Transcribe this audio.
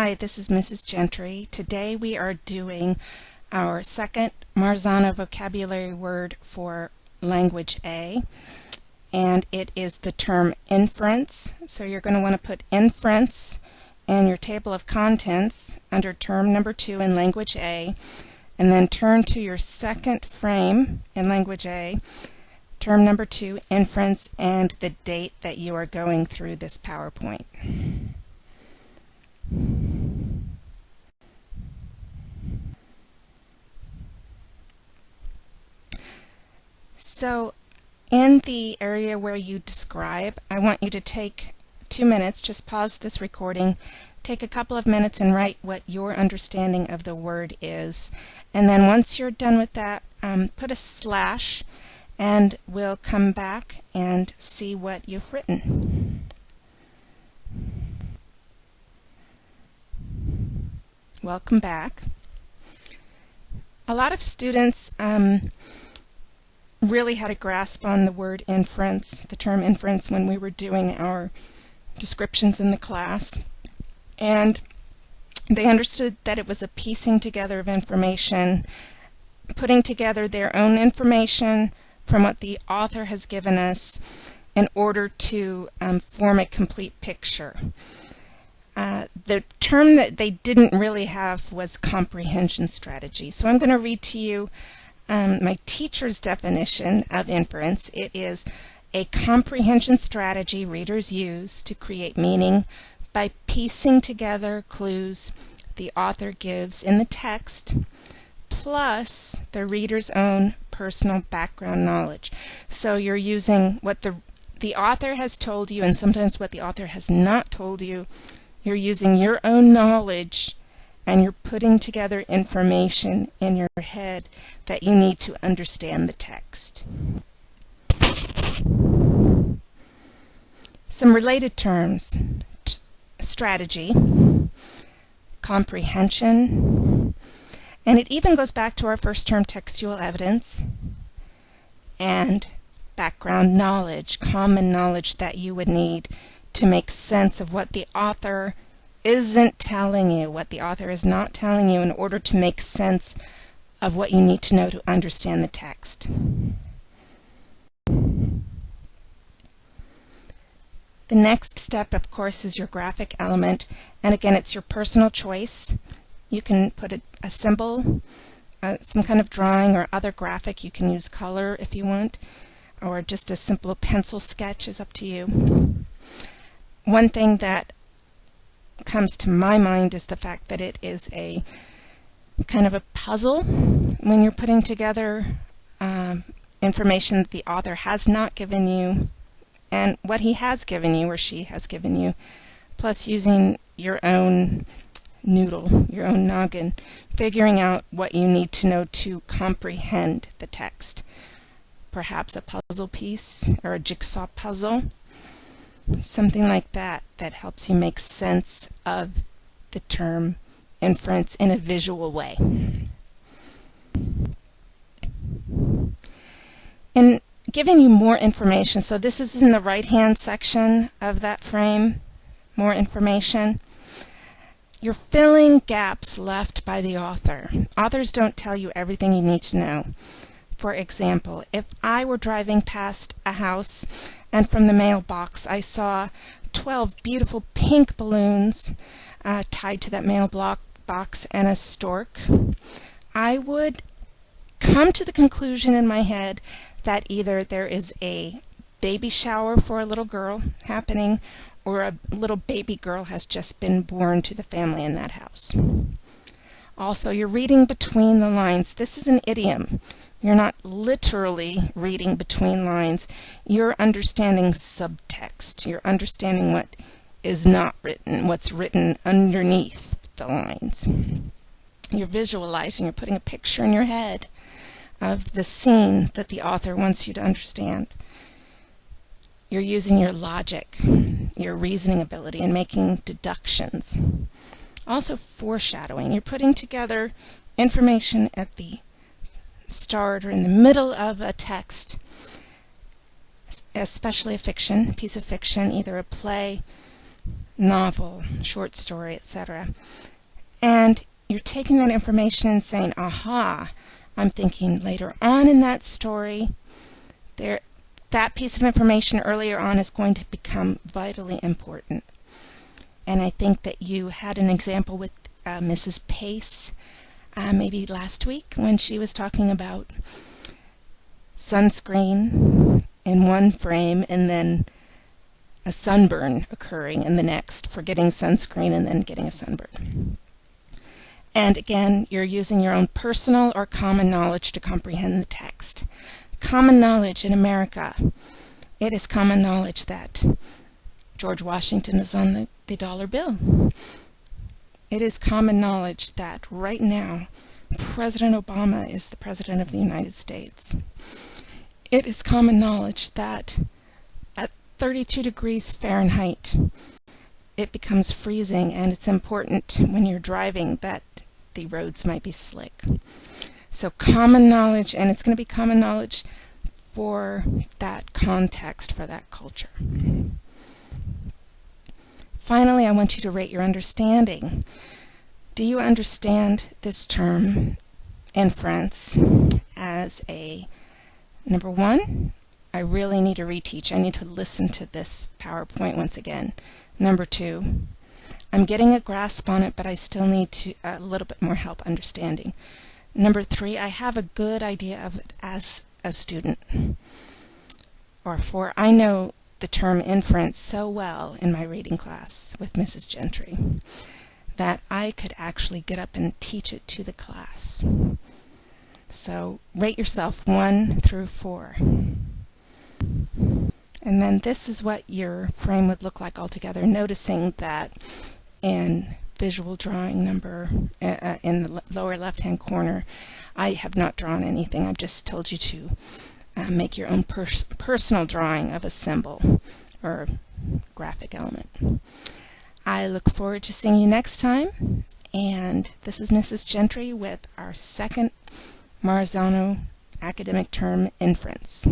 Hi, this is Mrs. Gentry. Today we are doing our second Marzano vocabulary word for language A, and it is the term inference. So you're going to want to put inference in your table of contents under term number 2 in language A, and then turn to your second frame in language A, term number 2, inference, and the date that you are going through this PowerPoint. So in the area where you describe, I want you to take 2 minutes, just pause this recording, take a couple of minutes and write what your understanding of the word is. And then once you're done with that, put a slash and we'll come back and see what you've written. Welcome back. A lot of students really had a grasp on the word inference, the term inference, when we were doing our descriptions in the class. And they understood that it was a piecing together of information, putting together their own information from what the author has given us in order to form a complete picture. The term that they didn't really have was comprehension strategy. So I'm going to read to you my teacher's definition of inference. It is a comprehension strategy readers use to create meaning by piecing together clues the author gives in the text, plus the reader's own personal background knowledge. So you're using what the author has told you, and sometimes what the author has not told you. You're using your own knowledge and you're putting together information in your head that you need to understand the text. Some related terms: strategy, comprehension, and it even goes back to our first term, textual evidence, and background knowledge, common knowledge that you would need to make sense of what the author isn't telling you, what the author is not telling you, in order to make sense of what you need to know to understand the text. The next step, of course, is your graphic element, and again, it's your personal choice. You can put a symbol, some kind of drawing or other graphic. You can use color if you want, or just a simple pencil sketch is up to you. One thing that comes to my mind is the fact that it is a kind of a puzzle when you're putting together information that the author has not given you and what he has given you or she has given you, plus using your own noodle, your own noggin, figuring out what you need to know to comprehend the text. Perhaps a puzzle piece or a jigsaw puzzle. Something like that that helps you make sense of the term inference in a visual way. In giving you more information, so this is in the right-hand section of that frame, more information. You're filling gaps left by the author. Authors don't tell you everything you need to know. For example, if I were driving past a house and from the mailbox I saw 12 beautiful pink balloons tied to that mailbox and a stork, I would come to the conclusion in my head that either there is a baby shower for a little girl happening, or a little baby girl has just been born to the family in that house. Also, you're reading between the lines. This is an idiom. You're not literally reading between lines. You're understanding subtext. You're understanding what is not written, what's written underneath the lines. You're visualizing. You're putting a picture in your head of the scene that the author wants you to understand. You're using your logic, your reasoning ability, and making deductions. Also foreshadowing. You're putting together information at the start or in the middle of a text, especially a fiction, piece of fiction, either a play novel, short story, etc. And you're taking that information and saying, aha, I'm thinking later on in that story, that piece of information earlier on is going to become vitally important. And I think that you had an example with Mrs. Pace maybe last week when she was talking about sunscreen in one frame and then a sunburn occurring in the next, forgetting sunscreen and then getting a sunburn. And again, you're using your own personal or common knowledge to comprehend the text. Common knowledge in America. It is common knowledge that George Washington is on the dollar bill. It is common knowledge that right now President Obama is the President of the United States. It is common knowledge that at 32 degrees Fahrenheit it becomes freezing, and it's important when you're driving that the roads might be slick. So common knowledge, and it's going to be common knowledge for that context, for that culture. Finally, I want you to rate your understanding. Do you understand this term, inference, as a, number one, I really need to reteach. I need to listen to this PowerPoint once again. Number two, I'm getting a grasp on it, but I still need a little bit more help understanding. Number three, I have a good idea of it as a student. Or four, I know the term inference so well in my reading class with Mrs. Gentry that I could actually get up and teach it to the class. So rate yourself 1 through 4. And then this is what your frame would look like altogether, noticing that in visual drawing number in the lower left-hand corner, I have not drawn anything. I've just told you to make your own personal drawing of a symbol or graphic element. I look forward to seeing you next time, and this is Mrs. Gentry with our second Marzano academic term, Inference.